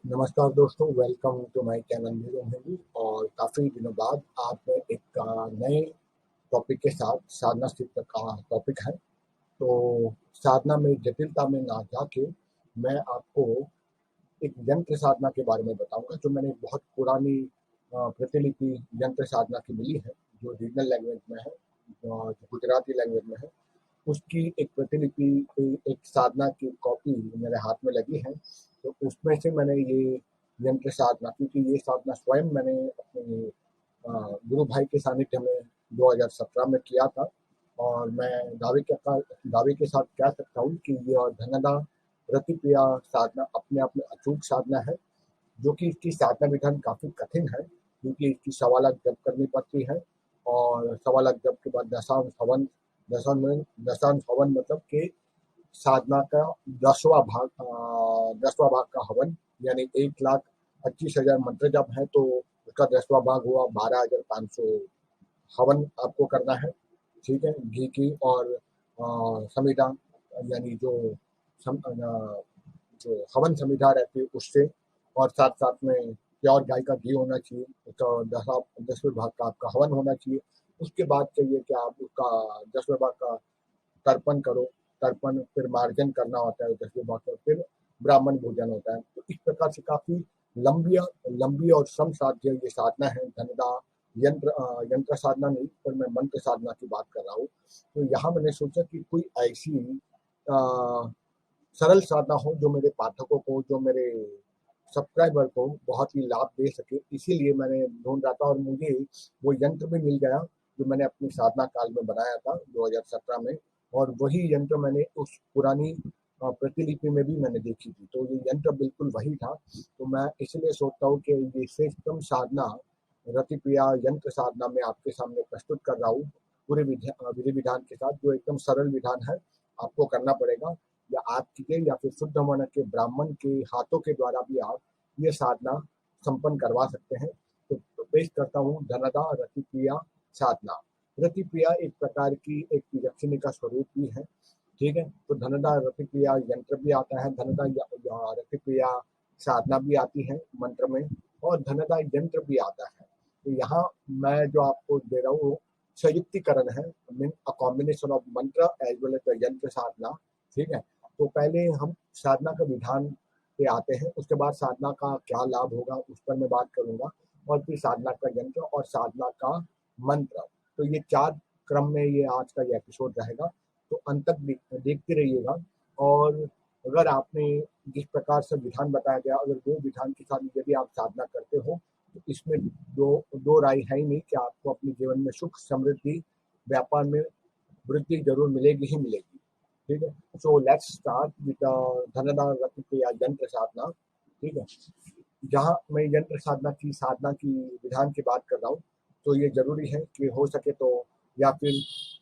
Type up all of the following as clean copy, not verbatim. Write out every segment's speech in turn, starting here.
नमस्कार दोस्तों, welcome to my channel Nirav Hindu. और काफ़ी दिनों बाद आप में एक नए टॉपिक के साथ साधना चित्र का टॉपिक है। तो साधना में जटिलता में ना जाके मैं आपको एक यंत्र साधना के बारे में बताऊंगा, जो मैंने बहुत पुरानी प्रतिलिपि यंत्र साधना की मिली है, जो रीजनल लैंग्वेज में है, जो गुजराती लैंग्वेज में है। उसकी एक प्रतिलिपि, एक साधना की कॉपी मेरे हाथ में लगी है। तो उसमें से मैंने ये यंत्र साधना, क्योंकि ये साधना स्वयं मैंने अपने गुरु भाई के सानिध्य में 2017 में किया था। और मैं दावे के साथ कह सकता हूँ कि यह धनदा रतिक्रिया साधना अपने आप में अचूक साधना है। जो कि इसकी साधना विधान काफ़ी कठिन है, क्योंकि इसकी सवा लाख जप करनी पड़ती है। और सवा लाख जप के बाद दशांश हवन मतलब कि साधना का 10वां भाग का हवन, यानी 1,25,000 मंत्र जप है, तो उसका 10वां भाग हुआ 12,500 हवन आपको करना है। ठीक है, घी की और समिधा, यानी जो हवन समिधा रहती है उससे। और साथ साथ में प्योर गाय का घी होना चाहिए। तो 10वें भाग का आपका हवन होना चाहिए। उसके बाद चाहिए कि आप उसका 10वें भाग का तर्पण करो। तर्पण फिर मार्जन करना होता है 10वें भाग का, फिर ब्राह्मण भोजन होता है। तो इस प्रकार से काफी लंबी लंबी और श्रम साध्य ये साधना है। धनदा यंत्र साधना नहीं, पर मैं मंत्र साधना की बात कर रहा हूँ। तो यहाँ मैंने सोचा कि कोई ऐसी सरल साधना हो जो मेरे पाठकों को, जो मेरे सब्सक्राइबर को बहुत ही लाभ दे सके। इसीलिए मैंने ढूंढ रहा था और मुझे वो यंत्र भी मिल गया, जो मैंने अपनी साधना काल में बनाया था 2017 में। और वही यंत्र मैंने उस पुरानी प्रतिलिपि में भी मैंने देखी थी। तो ये यंत्र बिल्कुल वही था। तो मैं इसलिए सोचता हूँ कि ये श्रेष्ठतम साधना रतिप्रिया यंत्र साधना में आपके सामने प्रस्तुत कर रहा हूँ, पूरे विधि विधान के साथ, जो एकदम सरल विधान है। आपको करना पड़ेगा, या आपके या फिर शुद्ध मन के ब्राह्मण के हाथों के द्वारा भी आप ये साधना संपन्न करवा सकते हैं। तो पेश करता हूँ धनदा रतिप्रिया साधना। रतिप्रिया एक प्रकार की एक यक्षिणी का स्वरूप भी है। ठीक है, तो धनदा रतिक्रिया यंत्र भी आता है, धनदा रतिक्रिया साधना भी आती है मंत्र में, और धनदा यंत्र भी आता है। तो यहाँ मैं जो आपको दे रहा हूँ संयुक्तिकरण है, मीन अ कॉम्बिनेशन ऑफ मंत्र एज वेल एज यंत्र साधना। ठीक है, तो पहले हम साधना का विधान पे आते हैं, उसके बाद साधना का क्या लाभ होगा उस पर मैं बात करूंगा, और फिर साधना का यंत्र और साधना का मंत्र। तो ये चार क्रम में ये आज का ये एपिसोड रहेगा। तो अंत तक देखते रहिएगा। और अगर आपने जिस प्रकार से विधान बताया गया, अगर वो विधान के साथ यदि आप साधना करते हो, तो इसमें दो दो राय है ही नहीं कि आपको अपने जीवन में सुख समृद्धि, व्यापार में वृद्धि जरूर मिलेगी ही मिलेगी। ठीक है, सो लेट्स स्टार्ट विद धनदा रतिक्रिया यंत्र साधना। ठीक है, जहाँ मैं यंत्र साधना की विधान की बात कर रहा हूँ, तो ये जरूरी है कि हो सके तो, या फिर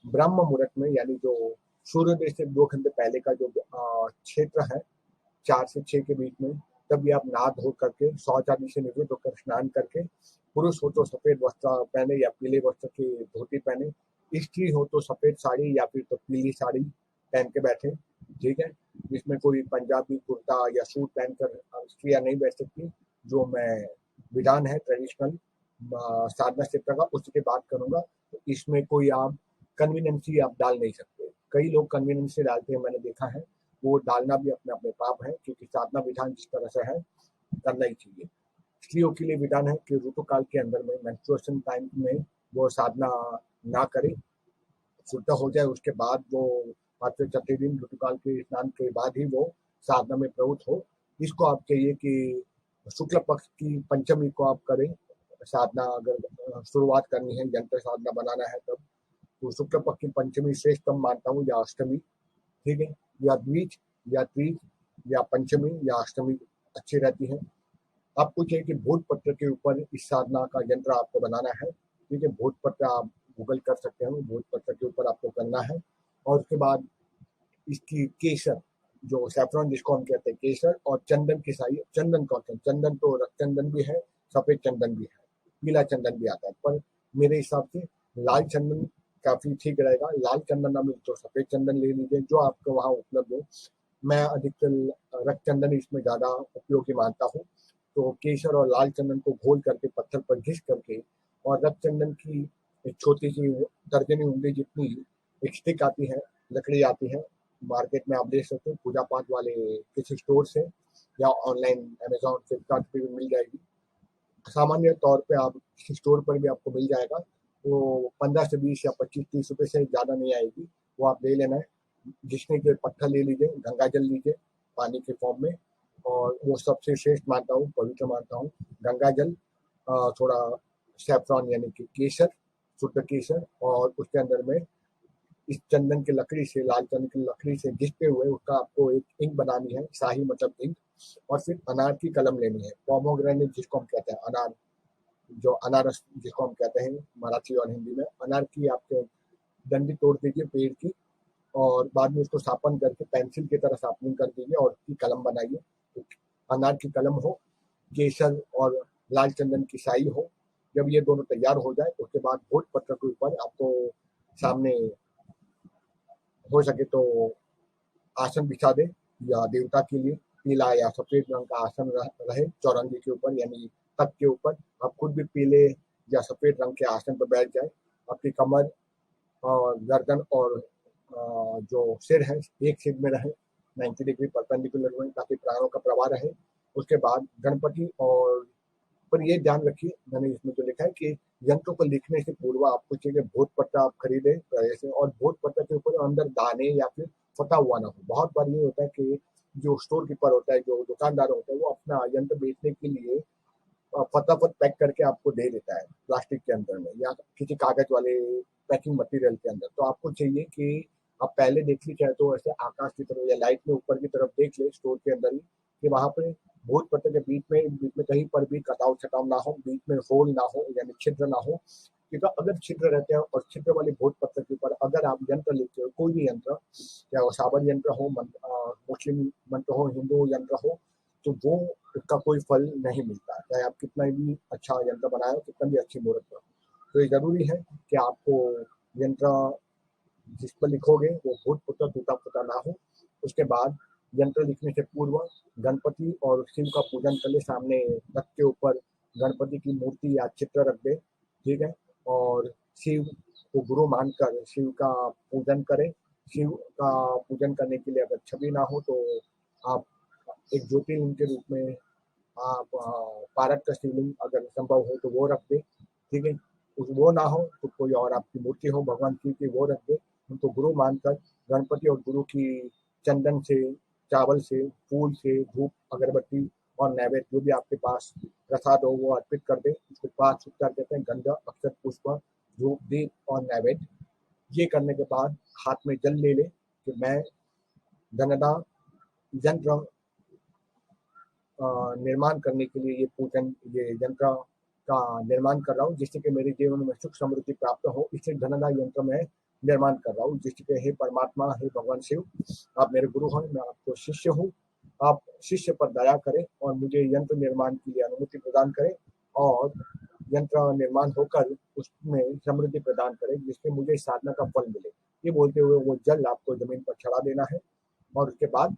ब्रह्म मुहूर्त में, यानी जो सूर्योदय से 2 घंटे पहले का जो क्षेत्र है, 4 से 6 के बीच में, तब भी आप नहा धो करके शौच आदि से निवृत्त होकर स्नान करके, पुरुष हो तो सफेद वस्त्र पहने या पीले वस्त्र की धोती पहने, स्त्री हो तो सफेद साड़ी या फिर तो पीली साड़ी पहन के बैठे। ठीक है, जिसमें कोई पंजाबी कुर्ता या सूट पहनकर स्त्रियां नहीं बैठ सकती। जो मैं विधान है ट्रेडिशनल साधना क्षेत्र का, उसकी बात करूंगा। तो इसमें कोई आप कन्वीनियंसी आप डाल नहीं सकते। कई लोग कन्वीनियंसी डालते हैं, मैंने देखा है। वो डालना भी अपने अपने पाप है, क्योंकि साधना विधान जिस तरह से है करना ही चाहिए। स्त्रियों के लिए विधान है कि ऋतुकाल के अंदर में, मेंस्ट्रुएशन टाइम में, वो साधना ना करे। शुद्ध हो जाए उसके बाद वो 5वें 6वें दिन ऋतुकाल के स्नान के बाद ही वो साधना में प्रवृत्त हो। इसको आप चाहिए कि शुक्ल पक्ष की पंचमी को आप करें साधना। अगर शुरुआत करनी है, यंत्र साधना बनाना है, तब तो शुक्ल पक्ष की पंचमी श्रेष्ठतम मानता हूँ, या अष्टमी। ठीक है, या द्विज या तीज या पंचमी या अष्टमी अच्छी रहती है। आपको चाहिए कि भूत पत्र के ऊपर इस साधना का यंत्र आपको बनाना है। ठीक है, भूत पत्र आप गूगल कर सकते हो, भूत पत्र के ऊपर आपको करना है। और उसके बाद इसकी केसर, जो सैफरन जिसको हम कहते हैं, केसर और चंदन की साई, चंदन कौन सा, चंदन तो रक्त चंदन भी है, सफेद चंदन भी है, पीला चंदन भी आता है, पर मेरे हिसाब से लाल चंदन काफी ठीक रहेगा। लाल चंदन ना मिले तो सफेद चंदन ले लीजिए, जो आपको वहाँ उपलब्ध हो। मैं अधिकतर रक्त चंदन इसमें ज्यादा उपयोगी मानता हूँ। तो केसर और लाल चंदन को घोल करके पत्थर पर घिस करके और रक्त चंदन की एक छोटी सी तर्जनी उंगली जितनी एक स्टिक आती है, लकड़ी आती है, मार्केट में आप देख सकते हो पूजा पाठ वाले किसी स्टोर से या ऑनलाइन अमेजोन फ्लिपकार्ट पे भी मिल जाएगी। सामान्य तौर पे आप किसी स्टोर पर भी आपको मिल जाएगा। वो 15 से 20 या 25-30 रुपए से ज़्यादा नहीं आएगी। वो आप ले लेना है। जिसने के पत्थर ले लीजिए, गंगा जल लीजिए पानी के फॉर्म में, और वो सबसे श्रेष्ठ मानता हूँ, पवित्र मानता हूँ गंगा जल। थोड़ा सैफरॉन यानी कि केसर, शुद्ध केसर, और उसके अंदर में इस चंदन की लकड़ी से, लाल चंदन की लकड़ी से घिसते हुए उसका आपको एक इंक बनानी है, शाही मतलब इंक। और फिर अनार की कलम लेनी है, पोमोग्रेनेट जिसको हम कहते हैं, अनार, जो अनारस जिसको हम कहते हैं मराठी और हिंदी में, अनार की आपके डंडी तोड़ दीजिए पेड़ की, और बाद में उसको शार्पन करके पेंसिल की तरह शार्पनिंग कर दीजिए और उसकी कलम बनाइए। तो अनार की कलम हो, केसर और लाल चंदन की शाही हो। जब ये दोनों तैयार हो जाए उसके बाद भोजपत्र के ऊपर आपको सामने हो सके तो आसन बिछा दे, या देवता के लिए पीला या सफेद रंग का आसन रहे चौरंगी के ऊपर यानी तख्त के ऊपर। आप खुद भी पीले या सफेद रंग के आसन पर बैठ जाए। आपकी कमर और गर्दन और जो सिर है एक सिर में रहे, 90 डिग्री परपेंडिकुलर रहे, ताकि प्राणों का प्रवाह रहे। उसके बाद गणपति, और पर ये ध्यान रखिए मैंने इसमें जो लिखा है कि यंत्रों को लिखने से पूर्व आपको चाहिए भोजपत्र आप खरीदे ऐसे, और भोजपत्र के ऊपर अंदर दाने या फिर फटा हुआ ना हो। बहुत बार ये होता है कि जो स्टोर कीपर होता है, जो दुकानदार होता है, वो अपना यंत्र बेचने के लिए फटाफट पैक करके आपको दे देता है प्लास्टिक के अंदर में या किसी कागज वाले पैकिंग मटेरियल के अंदर। तो आपको चाहिए कि आप पहले देख ली, चाहे तो ऐसे आकाश की तरफ या लाइट में ऊपर की तरफ देख ले स्टोर के अंदर ही, कि वहां पे भूत पत्ते के बीच में कहीं पर भी कटाव छटाव ना हो, बीच में होल ना हो यानी छिद्र ना हो। क्योंकि अगर छिद्र रहते हैं और छिद्र वाले भूत पत्ते के ऊपर अगर आप यंत्र लिखते हो, कोई भी यंत्र, चाहे वो साबर यंत्र हो, मुस्लिम मंत्र हो, हिंदू यंत्र हो, तो वो उसका कोई फल नहीं मिलता, चाहे आप कितना भी अच्छा यंत्र बनाए, कितना भी अच्छी मुहूर्त हो। तो ये जरूरी है कि आपको यंत्र जिस पर लिखोगे वो भूत पुत्र टूटा फूटा ना हो। उसके बाद यंत्र लिखने से पूर्व गणपति और शिव का पूजन कर ले। सामने रथ के ऊपर गणपति की मूर्ति या चित्र रख दे, ठीक है, और शिव को गुरु मानकर शिव का पूजन करें। शिव का पूजन करने के लिए अगर छवि ना हो तो आप एक ज्योतिर्लिंग के रूप में आप पारक का शिवलिंग अगर संभव हो तो वो रख दे, ठीक है। वो ना हो तो कोई और आपकी मूर्ति हो भगवान शिव की, वो रख दे। उनको गुरु मानकर गणपति और गुरु की चंदन से, चावल से, फूल से, धूप, अगरबत्ती और नैवेद्य जो भी आपके पास प्रसाद हो वो अर्पित कर दे। उसको 5 उपचार कहते हैं, गंधा, अक्षत, पुष्प, धूप, दीप और नैवेद्य। ये करने के बाद हाथ में जल ले ले कि मैं धनदा यंत्र निर्माण करने के लिए ये पूजन, ये यंत्र का निर्माण कर रहा हूँ, जिससे कि मेरे जीवन में सुख समृद्धि प्राप्त हो। इससे धनदा यंत्र में निर्माण कर रहा हूँ, जिससे कि हे परमात्मा, हे भगवान शिव, आप मेरे गुरु हैं, मैं आपको शिष्य हूँ। आप शिष्य पर दया करें और मुझे यंत्र निर्माण के लिए अनुमति प्रदान करें, और यंत्र निर्माण होकर उसमें समृद्धि प्रदान करें, जिससे मुझे साधना का फल मिले। ये बोलते हुए वो जल आपको जमीन पर चढ़ा देना है, और उसके बाद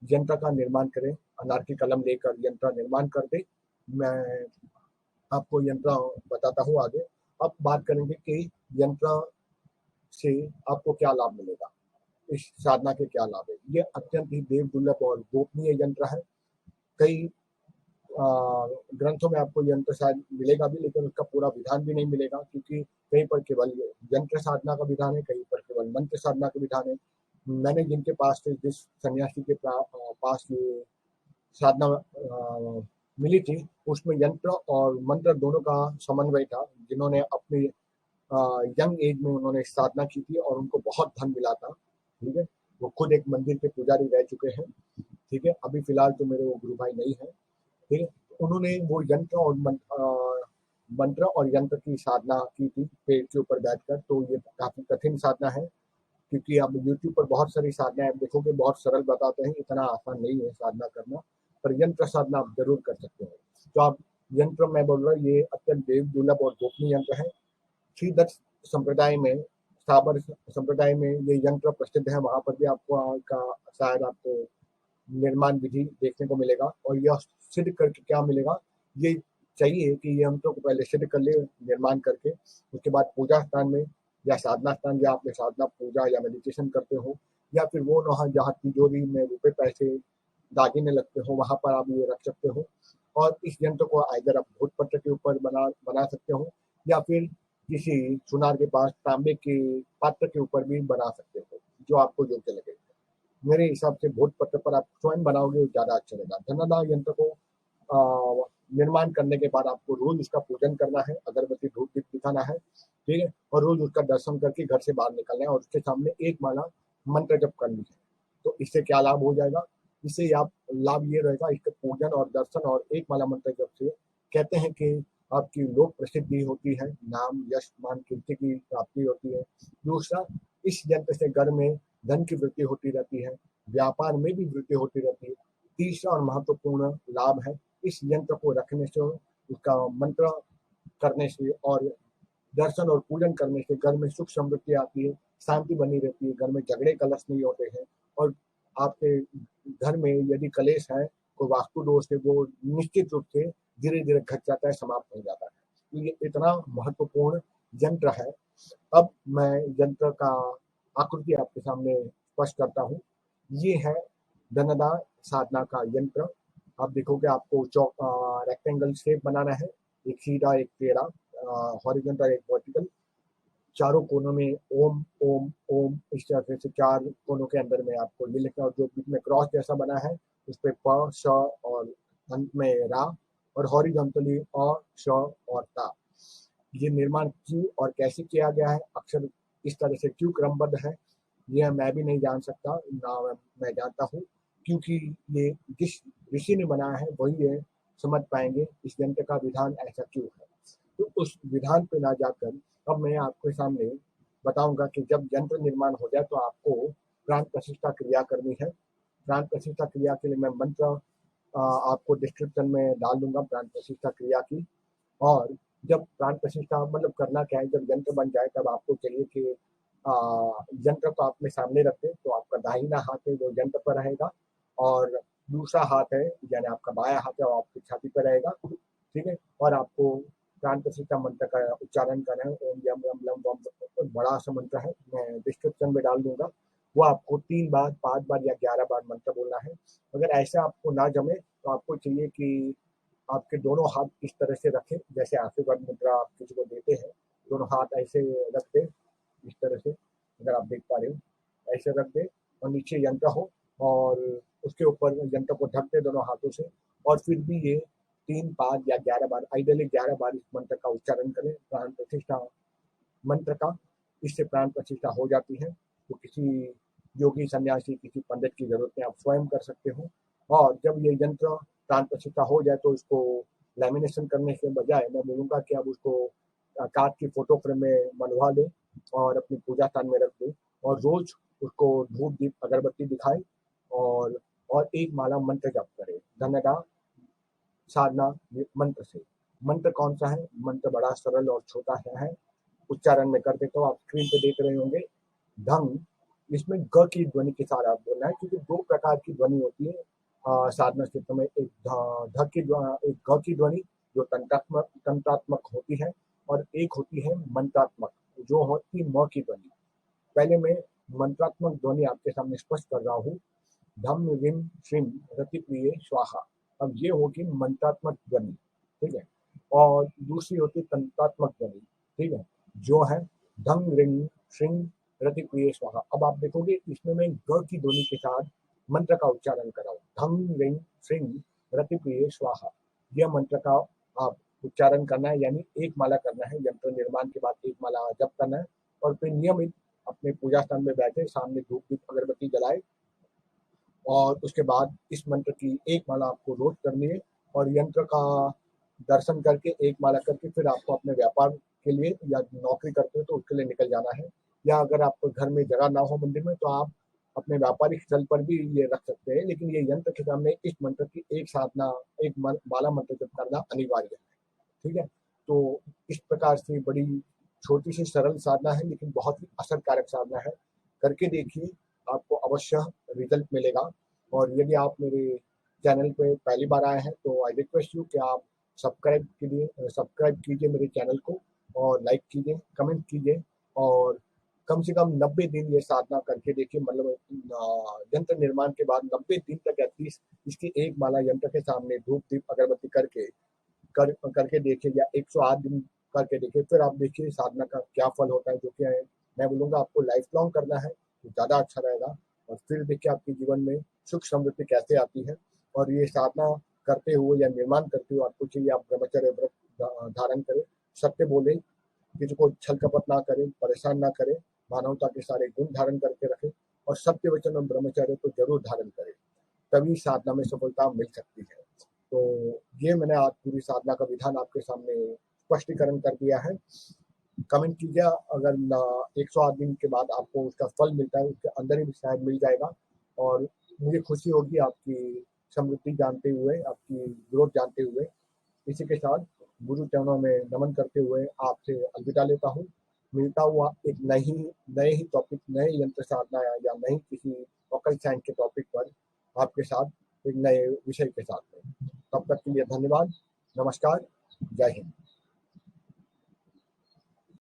यंत्र का निर्माण करें। अनार की कलम लेकर यंत्र निर्माण कर दे। मैं आपको यंत्र बताता हूँ आगे। अब बात करेंगे कि यंत्र से आपको क्या लाभ मिलेगा, इस साधना के क्या लाभ है। ये अत्यंत ही देव दुर्लभ और गोपनीय यंत्र है। कई ग्रंथों में आपको यंत्र शायद मिलेगा भी, लेकिन उसका पूरा विधान भी नहीं मिलेगा, क्योंकि कहीं पर केवल यंत्र साधना का विधान है, कहीं पर केवल मंत्र साधना का विधान है। मैंने जिनके पास से, जिस सन्यासी के पास ये साधना मिली थी, उसमें यंत्र और मंत्र दोनों का समन्वय था। जिन्होंने अपने यंग एज में उन्होंने साधना की थी और उनको बहुत धन मिला था, ठीक है। वो खुद एक मंदिर के पुजारी रह चुके हैं, ठीक है। अभी फिलहाल तो मेरे वो गुरु भाई नहीं है, ठीक है। उन्होंने वो यंत्र और मंत्र और यंत्र की साधना की थी पेड़ के ऊपर बैठकर। तो ये काफी कठिन साधना है, क्योंकि आप यूट्यूब पर बहुत सारी साधना आप देखोगे, बहुत सरल बताते हैं, इतना आसान नहीं है साधना करना, पर यंत्र साधना आप जरूर कर सकते हैं। तो आप यंत्र, मैं बोल रहा हूँ, ये अत्यंत देव दुर्लभ और गोपनीय यंत्र है। श्री दत्त संप्रदाय में, साबर संप्रदाय में ये यंत्र प्रसिद्ध है। वहां पर भी आपको का शायद आपको निर्माण विधि देखने को मिलेगा। और यह सिद्ध करके क्या मिलेगा, ये चाहिए कि ये यंत्रों को पहले सिद्ध कर ले निर्माण करके, उसके बाद पूजा स्थान में या साधना स्थान, या आपने साधना पूजा या मेडिटेशन करते हो, या फिर वो वहाँ जहाँ तिजोरी में रुपए पैसे दागीने लगते हो वहां पर आप ये रख सकते हो। और इस यंत्र को आइदर आप भोज पत्र के ऊपर बना बना सकते हो, या फिर किसी सुनार के पास तांबे के पात्र के ऊपर भी बना सकते हो, जो आपको योग्य लगे। मेरे हिसाब से भोज पत्र पर आप स्वयं बनाओगे ज्यादा अच्छा रहेगा। धनाढ्य यंत्र को निर्माण करने के बाद आपको रोज उसका पूजन करना है, अगरबत्ती धूप दीप दिखाना है, ठीक है, और रोज उसका दर्शन करके घर से बाहर निकलना है और उसके सामने एक माला मंत्र जप करनी है। तो इससे क्या लाभ हो जाएगा, इससे आप लाभ ये रहेगा, इसके पूजन और दर्शन और एक माला मंत्र जप से कहते हैं कि आपकी लोक प्रसिद्धि होती है, नाम यश मान कीर्ति की प्राप्ति होती है। दूसरा, इस यंत्र से घर में धन की वृद्धि होती रहती है, व्यापार में भी वृद्धि होती रहती है। तीसरा और महत्वपूर्ण लाभ है, इस यंत्र को रखने से, उसका मंत्र करने से और दर्शन और पूजन करने से घर में सुख समृद्धि आती है, शांति बनी रहती है, घर में झगड़े कलश नहीं होते हैं, और आपके घर में यदि कलेश है, कोई वास्तु दोष है, वो निश्चित रूप से धीरे धीरे घट जाता है, समाप्त हो जाता है। तो ये इतना महत्वपूर्ण यंत्र है। अब मैं यंत्र का आकृति आपके सामने स्पष्ट करता हूँ। ये है धनदा साधना का यंत्र। आप देखोगे आपको चौक रेक्टेंगल शेप बनाना है, एक सीधा एक टेढ़ा, हॉरिजॉन्टल एक वर्टिकल, चारों कोनों में ओम ओम ओम, इस तरह से चार कोनों के अंदर में आपको ये लिखना, और जो बीच में क्रॉस जैसा बना है उस पर प श और अंत में रा, और हॉरिजॉन्टली अ श और ता। ये निर्माण क्यों और कैसे किया गया है, अक्षर इस तरह से क्यों क्रमबद्ध है, यह मैं भी नहीं जान सकता, ना मैं जानता हूँ, क्योंकि ये जिस ऋषि ने बनाया है वही ये समझ पाएंगे इस यंत्र का विधान ऐसा क्यों है। तो उस विधान पे ना जाकर अब मैं आपके सामने बताऊंगा कि जब यंत्र निर्माण हो जाए तो आपको प्राण प्रतिष्ठा क्रिया करनी है। प्राण प्रतिष्ठा क्रिया के लिए मैं मंत्र आपको डिस्क्रिप्शन में डाल दूंगा प्राण प्रतिष्ठा क्रिया की। और जब प्राण प्रतिष्ठा मतलब करना क्या है, जब यंत्र बन जाए तब आपको चाहिए कि यंत्र को अपने सामने रख दें, तो आपका दाहिना हाथ है वो यंत्र पर रहेगा, और दूसरा हाथ है यानी आपका बायां हाथ है वो आपकी छाती पर रहेगा, ठीक है। और आपको प्राण प्रतिष्ठा मंत्र का उच्चारण करना है, ओम यम यम लम वम, बड़ा सा मंत्र है, मैं डिस्क्रिप्शन में डाल दूंगा। वो आपको 3 बार 5 बार या 11 बार मंत्र बोलना है। अगर ऐसा आपको ना जमे तो आपको चाहिए कि आपके दोनों हाथ इस तरह से रखें, जैसे आशीर्वाद मुद्रा आप किसी को देते हैं, दोनों हाथ ऐसे रख दें, इस तरह से, अगर आप देख पा रहे हो ऐसे रख दें, और नीचे यंत्र हो, और उसके ऊपर यंत्र को ढक दे दोनों हाथों से, और फिर भी ये 3 बार या 11 बार, आइडियली 11 बार इस मंत्र का उच्चारण करें, प्राण प्रतिष्ठा मंत्र का। इससे प्राण प्रतिष्ठा हो जाती है। तो किसी योगी सन्यासी किसी पंडित की जरूरत नहीं, आप स्वयं कर सकते हो। और जब ये यंत्र प्राण प्रतिष्ठा हो जाए तो इसको लैमिनेशन करने के बजाय मैं बोलूँगा कि आप उसको कांच की फोटो फ्रेम में बनवा लें और अपनी पूजा स्थान में रख दें, और रोज उसको धूप दीप अगरबत्ती दिखाएं, और एक माला मंत्र जप करें धनदा साधना मंत्र से। मंत्र कौन सा है, मंत्र बड़ा सरल और छोटा सा है, उच्चारण में कर देता हूँ, आप स्क्रीन पे देख रहे होंगे। धंग, इसमें ग की ध्वनि के साथ आप बोलना है, क्योंकि 2 प्रकार की ध्वनि होती है साधना क्षेत्र में, एक ध की एक ग की ध्वनि जो तंत्रात्मक तंत्रात्मक होती है, और एक होती है मंत्रात्मक जो होती है म की ध्वनि। पहले मैं मंत्रात्मक ध्वनि आपके सामने स्पष्ट कर रहा हूँ। धम रिम श्रीम रतिप्रिय स्वाहा। अब ये होगी मंत्रात्मक ध्वनि, ठीक है, और दूसरी होती है तंत्रात्मक ध्वनि, ठीक है, जो है धम रिंग श्रिंग रतिप्रिय स्वाहा। अब आप देखोगे इसमें मैं ग की ध्वनि के साथ मंत्र का उच्चारण कर रहा हूँ, धम रिंग श्रिंग रतिप्रिय स्वाहा। यह मंत्र का आप उच्चारण करना है, यानी एक माला करना है, यंत्र निर्माण के बाद एक माला जप करना है, और फिर नियमित अपने पूजा स्थान में बैठे सामने धूप दीप अगरबत्ती जलाए, और उसके बाद इस मंत्र की एक माला आपको रोज करनी है, और यंत्र का दर्शन करके एक माला करके फिर आपको अपने व्यापार के लिए या नौकरी करते हो तो उसके लिए निकल जाना है। या अगर आपको घर में जगह ना हो मंदिर में तो आप अपने व्यापारिक स्थल पर भी ये रख सकते हैं, लेकिन ये यंत्र के सामने इस मंत्र की एक साधना, एक माला मंत्र जप करना अनिवार्य है, ठीक है। तो इस प्रकार से बड़ी छोटी सी सरल साधना है, लेकिन बहुत ही असरकारक साधना है, करके देखिए, आपको अवश्य रिजल्ट मिलेगा। और यदि आप मेरे चैनल पे पहली बार आए हैं तो आई रिक्वेस्ट यू कि आप सब्सक्राइब कीजिए मेरे चैनल को, और लाइक कीजिए, कमेंट कीजिए, और कम से कम 90 दिन ये साधना करके देखिए। मतलब यंत्र निर्माण के बाद 90 दिन तक एटलीस्ट इसकी एक माला यंत्र के सामने धूप दीप अगरबत्ती करके देखिए, या 108 दिन करके देखिए। फिर आप देखिए साधना का क्या फल होता है, जो कि मैं बोलूँगा आपको लाइफ लॉन्ग करना है तो ज़्यादा अच्छा रहेगा। और फिर देखिए आपके जीवन में सुख समृद्धि कैसे आती है। और ये साधना करते हुए या निर्माण करते हुए आपको चाहिए, आप ब्रह्मचर्य व्रत धारण करें, सत्य बोले, किसी को छल कपट ना करें, परेशान ना करें, मानवता के सारे गुण धारण करके रखें, और सत्य वचन और ब्रह्मचर्य को जरूर धारण करें, तभी साधना में सफलता मिल सकती है। तो ये मैंने आज पूरी साधना का विधान आपके सामने स्पष्टीकरण कर दिया है। कमेंट कीजिए, अगर 108 दिन के बाद आपको उसका फल मिलता है, उसके अंदर ही शायद मिल जाएगा। और मुझे खुशी होगी आपकी समृद्धि जानते हुए, आपकी ग्रोथ जानते हुए। इसी के साथ गुरु चरणों में नमन करते हुए आपसे अलविदा लेता हूँ। मिलता हुआ एक नए ही टॉपिक, नए यंत्र साधना या नई किसी वोकल साइंस के टॉपिक पर आपके साथ एक नए विषय के साथ में। तब तक के लिए धन्यवाद, नमस्कार, जय हिंद।